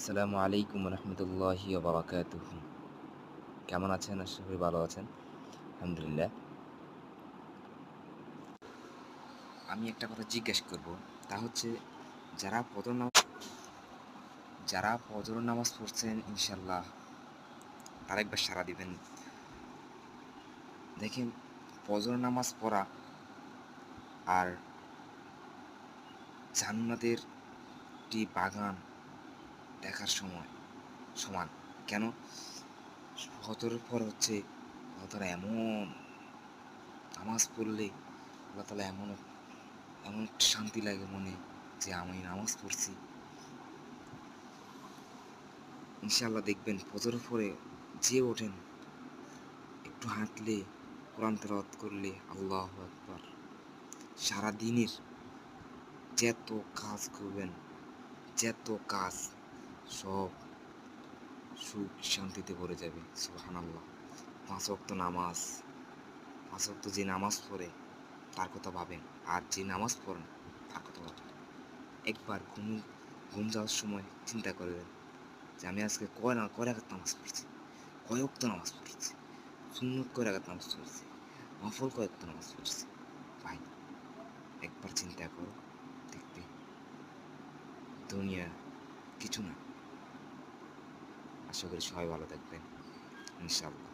আসসালামু আলাইকুম রহমতুল্লাহি বারাকাতুহু। কেমন আছেন? আশা করি ভালো আছেন। আলহামদুলিল্লাহ। আমি একটা কথা জিজ্ঞেস করব, তা হচ্ছে যারা ফজর নামাজ পড়ছেন ইনশাল্লাহ তারা একবার সাড়া দিবেন। দেখেন, ফজর নামাজ পড়া আর জান্নাতের একটি বাগান দেখার সময় সমান। কেন? ফজরের পর হচ্ছে আল্লাহ তাআলা এমন নামাজ পড়লে আল্লাহ তাআলা এমন এমন একটা শান্তি লাগে মনে, যে আমি নামাজ পড়ছি। ইনশাআল্লাহ দেখবেন ফজরের পরে যে ওঠেন, একটু হাঁটলে, কোরআন তেলাওয়াত করলে, আল্লাহু আকবার, সারাদিনের যত কাজ করবেন, যত কাজ সব সুখ শান্তিতে ভরে যাবে। সুবহানাল্লাহ। ৫ ওয়াক্ত নামাজ, ৫ ওয়াক্ত যে নামাজ পড়ে তার কথা ভাবেন, আর যে নামাজ পড়েন তার কথা ভাবেন। একবার ঘুম যাওয়ার সময় চিন্তা করবেন যে আমি আজকে কয় রাকাত নামাজ পড়ছি, কয় ওয়াক্ত নামাজ পড়ছি, সুন্নত কয় রাকাত নামাজ পড়ছি, নফল কয় ওয়াক্ত নামাজ পড়ছি। ভাই, একবার চিন্তা করো, দেখবে দুনিয়া কিছু না। আশা করি সবাই ভালো থাকবেন ইনশাআল্লাহ।